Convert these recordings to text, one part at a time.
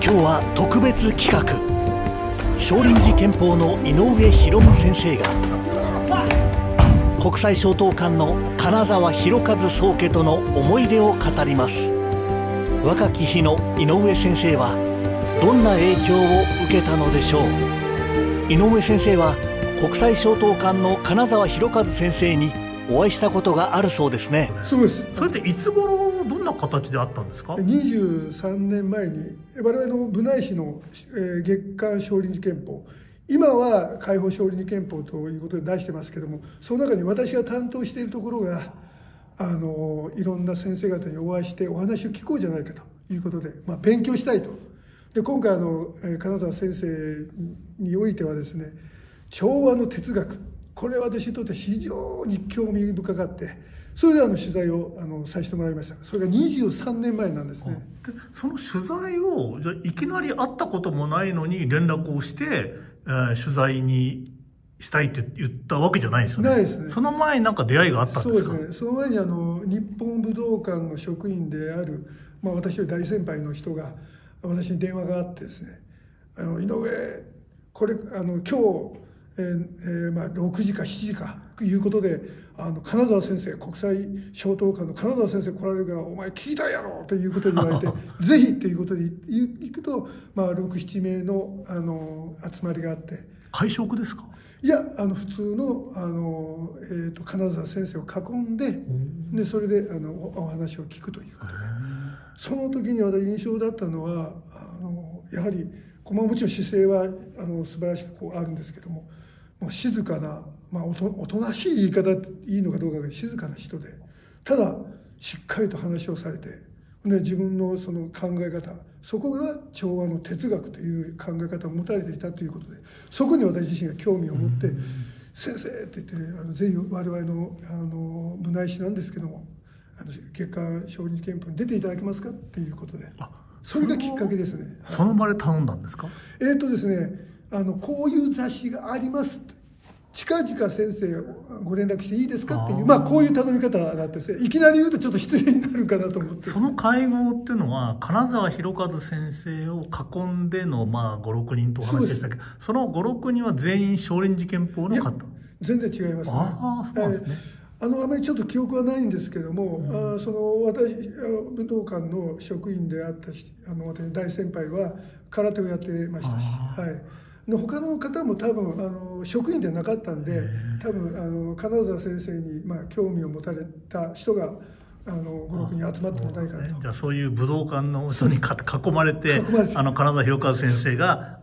今日は特別企画、少林寺拳法の井上博夢先生が国際松濤館の金沢博一宗家との思い出を語ります。若き日の井上先生はどんな影響を受けたのでしょう。井上先生は国際松濤館の金沢博一先生にお会いしたことがあるそうですね。そうです。それっていつ頃、どんな形であったんですか23年前に我々の部内誌の月刊少林寺拳法、今は解放少林寺拳法ということで出してますけども、その中に私が担当しているところがいろんな先生方にお会いしてお話を聞こうじゃないかということで、勉強したいと。で今回金沢先生においてはですね、調和の哲学、これは私にとって非常に興味深かって、それで取材をさせてもらいました。それが23年前なんですね。でその取材をじゃいきなり会ったこともないのに連絡をして、取材にしたいって言ったわけじゃないですよね。ないですね。その前に何か出会いがあったんですか？そうですね。その前に日本武道館の職員である、私より大先輩の人が私に電話があってですね、井上、これ今日6時か7時かということで金沢先生、国際松濤館の金沢先生来られるからお前聞いたやろということに言われてぜひということで行くと、6、7名の集まりがあって。会食ですか？いや普通の金沢先生を囲んで、それでお話を聞くということで、その時に私印象だったのはやはりもちろん姿勢は素晴らしくあるんですけども、静かな、おとなしい言い方いいのかどうかが静かな人で、ただしっかりと話をされて、自分のその考え方、そこが調和の哲学という考え方を持たれていたということで、そこに私自身が興味を持って「先生」って言ってぜひ我々の部内誌なんですけども月刊少林寺拳法に出ていただけますかっていうことで、それがきっかけですね。その場で頼んだんですか？ですね、こういう雑誌がありますって、近々先生ご連絡していいですかっていう、こういう頼み方だったんですね。いきなり言うとちょっと失礼になるかなと思って。その会合っていうのは金沢博一先生を囲んでの5、6人とお話でしたけど、その5、6人は全員少林寺拳法の方？全然違いますね。そうなんですね。あまりちょっと記憶はないんですけども、その私武道館の職員であった私大先輩は空手をやってましたし、他の方も多分職員ではなかったんで、多分金沢先生に興味を持たれた人が5、6人集まったんじゃないかなと。じゃあそういう武道館の人に囲まれて金沢博一先生が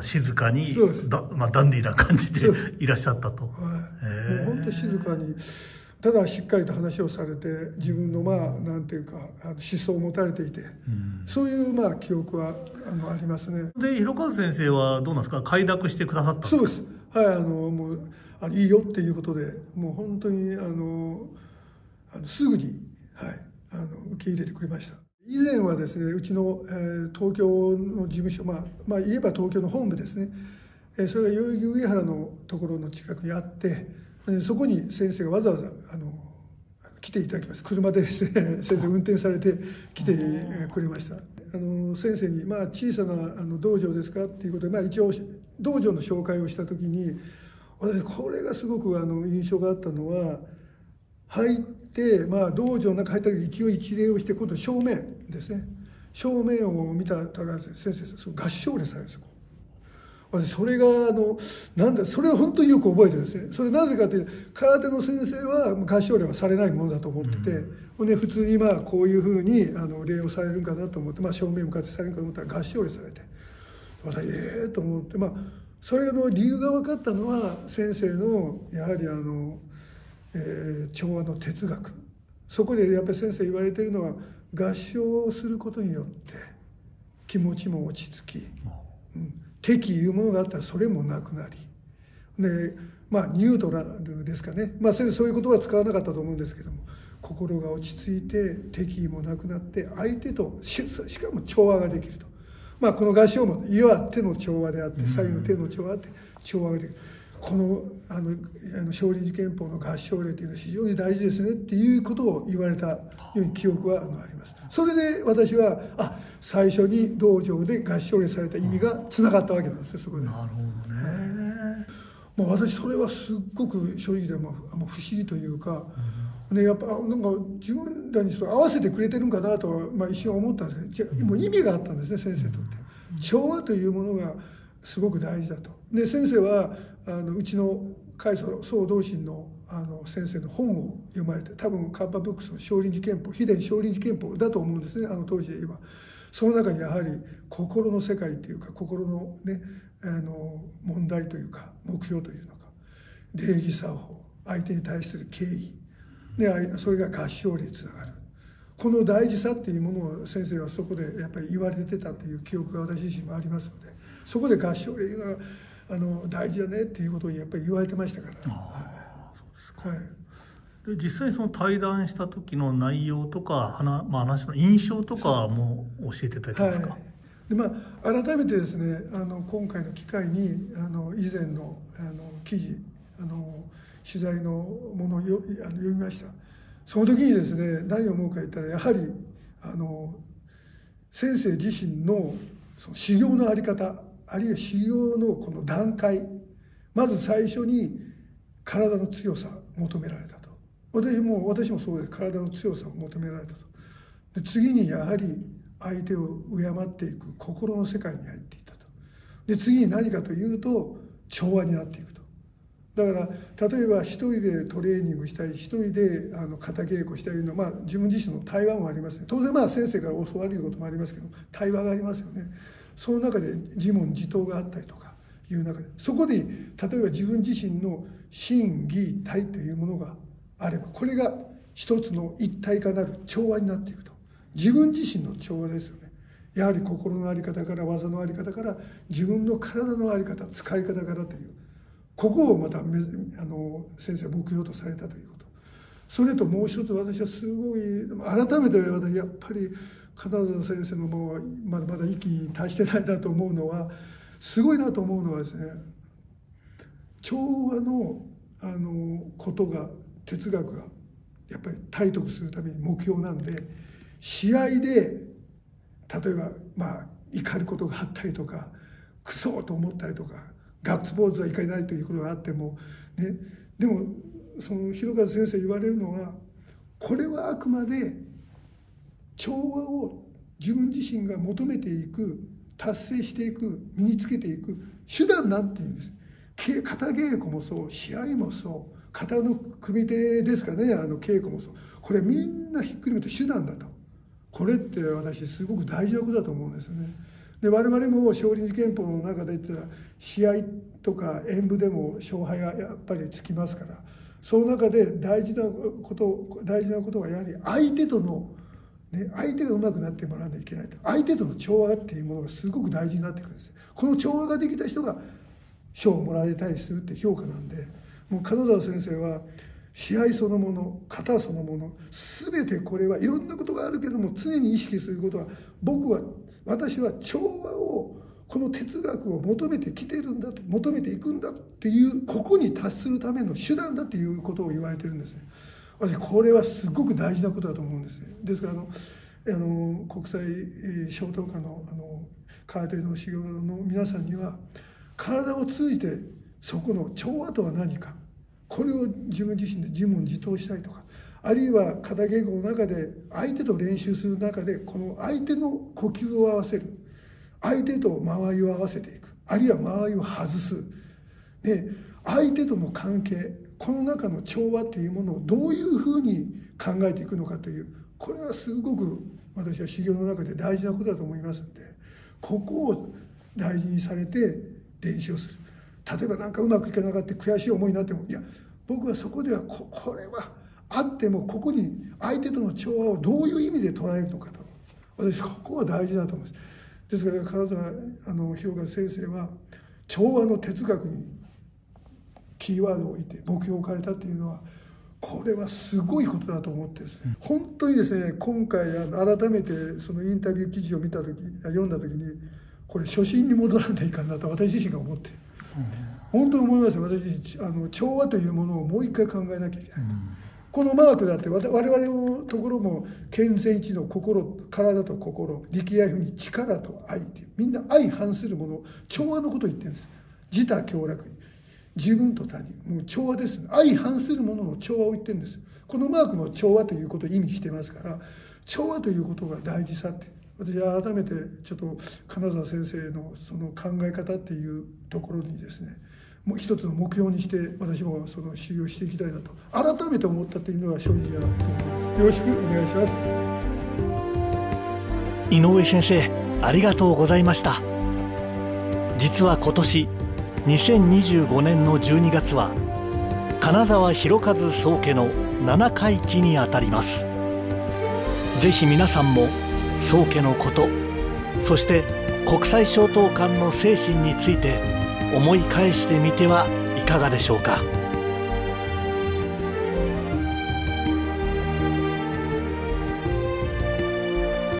静かにダンディーな感じでいらっしゃったと。もう本当静かに、ただしっかりと話をされて、自分のなんていうか思想を持たれていて、そういう記憶はありますね。で博一先生はどうなんですか？快諾してくださったんですか？そうです。もういいよっていうことで、もう本当にすぐに、受け入れてくれました。以前はですね、うちの、東京の事務所、言えば東京の本部ですね、それが代々木上原のところの近くにあって、そこに先生がわざわざ来ていただきます。車でですね先生運転されて来てくれました。先生に小さな道場ですかっていうことで、一応道場の紹介をした時に、私これがすごく印象があったのは、入って、道場の中入った時一応一礼をして、今度正面ですね、正面を見たら先生合掌礼されるんですよ。私それがそれを本当によく覚えてるんですね。それなぜかというと、空手の先生は合掌礼はされないものだと思ってて、普通にこういうふうに礼をされるんかなと思って、正面向かってされるかと思ったら合掌礼されて、私と思って、それの理由が分かったのは、先生のやはり調和の哲学、そこでやっぱり先生言われているのは、合掌をすることによって気持ちも落ち着き、敵いうものがあったらそれもなくなり、でニュートラルですかね、先生そういう言葉は使わなかったと思うんですけども、心が落ち着いて敵意もなくなって、相手としかも調和ができると。この合掌もいわば手の調和であって、左右の手の調和であって調和ができる。この少林寺拳法の合唱令というのは非常に大事ですねっていうことを言われたように記憶はあります。それで私は最初に道場で合唱令された意味がつながったわけなんですよ、そこで。なるほどね。私それはすっごく正直で不思議というか、やっぱなんか自分らに合わせてくれてるんかなとは、一瞬思ったんですけど、もう意味があったんですね、先生にとって。調和というものがすごく大事だと。で先生はうちの開祖宋道心の先生の本を読まれて、多分カッパブックスの少林寺拳法、秘伝少林寺拳法だと思うんですね、当時で言えば。その中にやはり心の世界というか、心のね問題というか目標というのか、礼儀作法、相手に対する敬意で、それが合唱令につながる、この大事さっていうものを先生はそこでやっぱり言われてたという記憶が私自身もありますので、そこで合唱令が大事だねっていうことをやっぱり言われてましたから。そうですか。で実際その対談した時の内容とか話の印象とかも教えていただけますか。で改めてですね、今回の機会に以前の記事取材のものを読みました。その時にですね、何を思うか言ったら、やはり先生自身のその修行の在り方、あるいは修行のこの段階、まず最初に体の強さを求められたと。私もそうです。体の強さを求められたと。で次にやはり相手を敬っていく心の世界に入っていったと。で次に何かというと調和になっていくと。だから例えば一人でトレーニングしたり、一人で型稽古したりの、自分自身の対話もありますね。当然先生から教わることもありますけど、対話がありますよね。その中で自問自答があったりとかいう中で、そこで例えば自分自身の心技体というものがあれば、これが一つの一体化なる調和になっていくと。自分自身の調和ですよね。やはり心の在り方から技の在り方から自分の体の在り方、使い方からという、ここをまた先生は目標とされたということ。それともう一つ、私はすごい改めて私やっぱり金沢先生のもうまだ息に達してないなと思うのは、すごいなと思うのはですね、調和のことが哲学がやっぱり体得するために目標なんで、試合で例えば怒ることがあったりとか、クソと思ったりとか、ガッツポーズはいけないということがあってもね、でもその広和先生言われるのは、これはあくまで調和を自分自身が求めていく、達成していく、身につけていく手段なんていうんです。型稽古もそう、試合もそう、型の組み手ですかね、稽古もそう、これみんなひっくるめて手段だと。これって私すごく大事なことだと思うんですよね。で我々も少林寺拳法の中で言ったら、試合とか演武でも勝敗がやっぱりつきますから、その中で大事なことはやはり相手との相手がうまくなってもらわないといけないと。相手との調和っていうものがすごく大事になってくるんです。この調和ができた人が賞をもらえたりするって評価なんで、もう金沢先生は試合そのもの、型そのもの、全てこれはいろんなことがあるけども、常に意識することは、私は調和を、この哲学を求めてきてるんだと、求めていくんだっていう、ここに達するための手段だということを言われてるんですね。私これはすごく大事なことだと思うんですね。ですから国際衝闘家の空手の修行の皆さんには、体を通じてそこの調和とは何か、これを自分自身で自問自答したりとか、あるいは型稽古の中で相手と練習する中で、この相手の呼吸を合わせる、相手と間合いを合わせていく、あるいは間合いを外す、相手との関係、この中の調和っていうものをどういうふうに考えていくのかという、これはすごく私は修行の中で大事なことだと思いますので、ここを大事にされて練習をする。例えばうまくいかなかった悔しい思いになっても、いや僕はそこではこれはあっても、ここに相手との調和をどういう意味で捉えるのかと、私ここは大事だと思います。ですから金沢広和先生は調和の哲学にキーワードを置いて目標を置かれたっていうのは、これはすごいことだと思ってですね、本当にですね、今回改めてそのインタビュー記事を読んだ時に、これ初心に戻らないかなと私自身が思って、本当に思いますよ。私調和というものをもう一回考えなきゃいけないと。このマークだって我々のところも健全一の心、体と心、力愛不に力と愛っていう、みんな相反するもの、調和のことを言ってるんです。自他協楽、自分と他人、もう調和です。相反するものの調和を言ってるんです。このマークも調和ということを意味してますから、調和ということが大事さって、私は改めてちょっと金沢先生のその考え方っていうところにですね、もう一つの目標にして私もその修行していきたいなと改めて思ったというのが正直だなと思います。よろしくお願いします。井上先生、ありがとうございました。実は今年2025年の12月は金沢博一宗家の7回忌にあたります。ぜひ皆さんも宗家のこと、そして国際松濤館の精神について思い返してみてはいかがでしょうか。